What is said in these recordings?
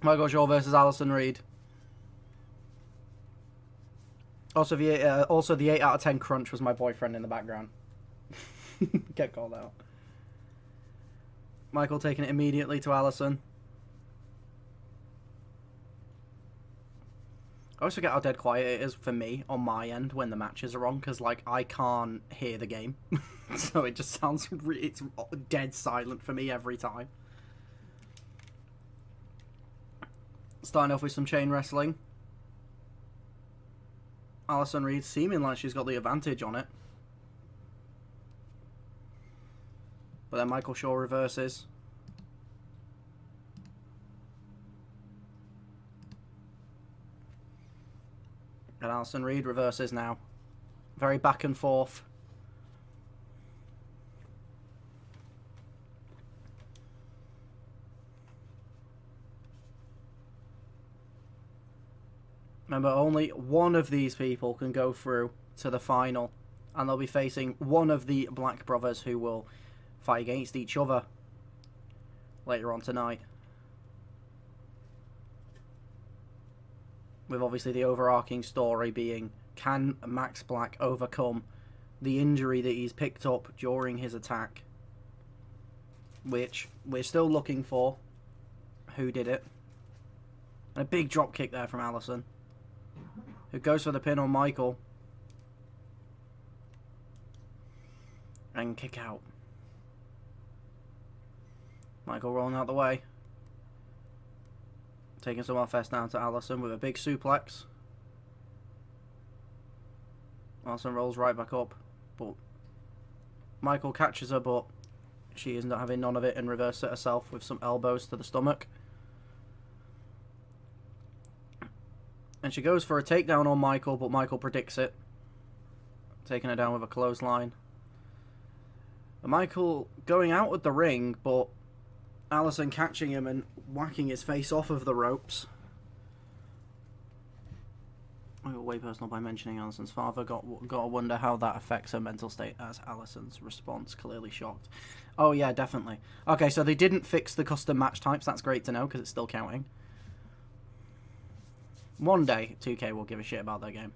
Michael Shaw versus Allison Reed. Also, the 8 out of 10 crunch was my boyfriend in the background. Get called out. Michael taking it immediately to Allison. I always forget how dead quiet it is for me on my end when the matches are on, because, like, I can't hear the game. So it just sounds... it's dead silent for me every time. Starting off with some chain wrestling. Allison Reed seeming like she's got the advantage on it. But then Michael Shaw reverses. And Allison Reed reverses now. Very back and forth. Remember, only one of these people can go through to the final. And they'll be facing one of the Black Brothers who will fight against each other later on tonight. With obviously the overarching story being, can Max Black overcome the injury that he's picked up during his attack? Which we're still looking for. Who did it? And a big drop kick there from Allison, who goes for the pin on Michael. And kick out. Michael rolling out the way. Taking some offense down to Allison with a big suplex. Allison rolls right back up. But Michael catches her, but she is not having none of it and reverses it herself with some elbows to the stomach. And she goes for a takedown on Michael, but Michael predicts it. Taking her down with a clothesline. And Michael going out of the ring, but Allison catching him and whacking his face off of the ropes. I got way personal by mentioning Allison's father. Got to wonder how that affects her mental state as Allison's response. Clearly shocked. Oh yeah, definitely. Okay, so they didn't fix the custom match types. That's great to know because it's still counting. One day, 2K will give a shit about their game.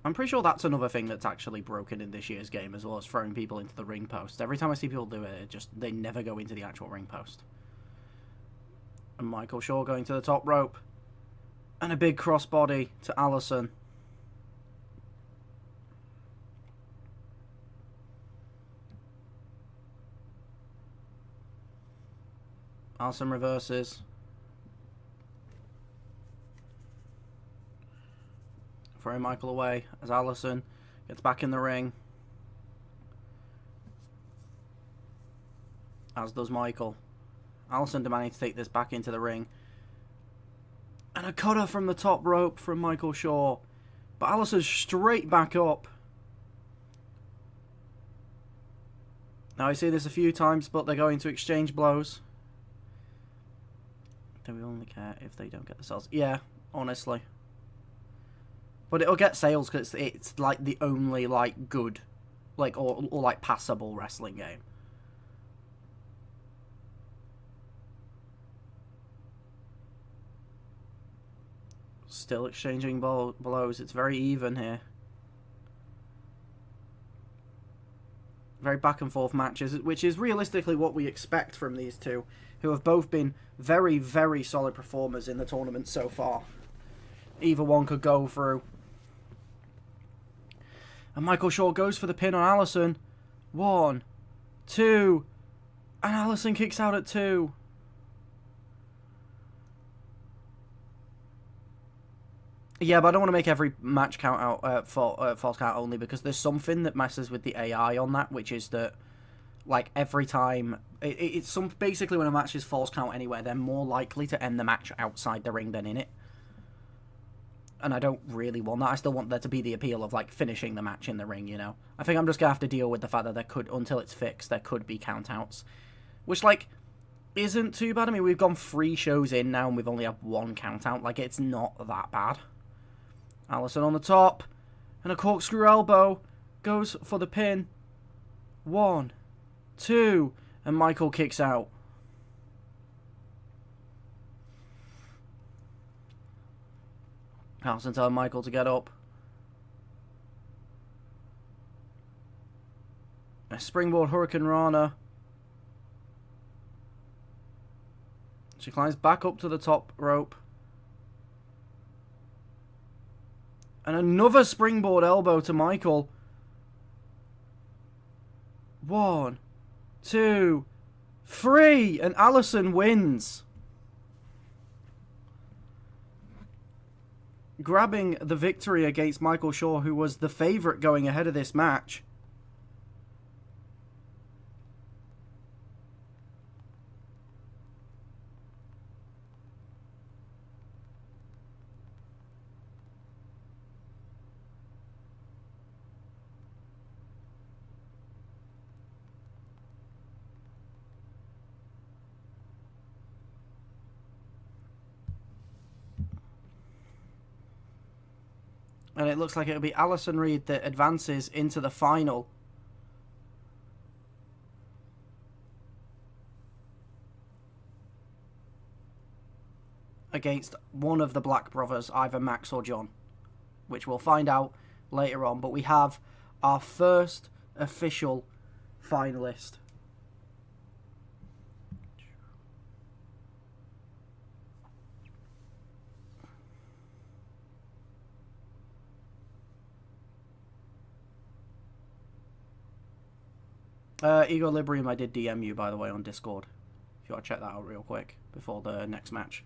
I'm pretty sure that's another thing that's actually broken in this year's game, as well as throwing people into the ring post. Every time I see people do it, they never go into the actual ring post. And Michael Shaw going to the top rope. And a big crossbody to Allison. Allison reverses. Throwing Michael away as Allison gets back in the ring. As does Michael. Allison demanding to take this back into the ring. And a cutter from the top rope from Michael Shaw. But Allison's straight back up. Now I see this a few times, but they're going to exchange blows. Do we only care if they don't get the sales? Yeah, honestly. But it'll get sales because it's like the only like good, like or like passable wrestling game. Still exchanging blows. It's very even here. Very back and forth matches, which is realistically what we expect from these two, who have both been very, very solid performers in the tournament so far. Either one could go through. And Michael Shaw goes for the pin on Allison. 1, 2, and Allison kicks out at 2. Yeah, but I don't want to make every match count out false count only, because there's something that messes with the AI on that, which is that, like, every time it's some basically when a match is false count anywhere, they're more likely to end the match outside the ring than in it. And I don't really want that. I still want there to be the appeal of, like, finishing the match in the ring, you know. I think I'm just gonna have to deal with the fact that there could, until it's fixed, there could be count outs, which, like, isn't too bad. I mean, we've gone 3 shows in now and we've only had 1 count out. Like, it's not that bad. Allison on the top, and a corkscrew elbow, goes for the pin. 1, 2, and Michael kicks out. Allison telling Michael to get up. A springboard Hurricane Rana. She climbs back up to the top rope. And another springboard elbow to Michael. 1, 2, 3. And Allison wins. Grabbing the victory against Michael Shaw, who was the favourite going ahead of this match. And it looks like it'll be Allison Reed that advances into the final. Against one of the Black brothers, either Max or John. Which we'll find out later on. But we have our first official finalist. Ego Librium, I did DM you, by the way, on Discord. If you want to check that out real quick before the next match.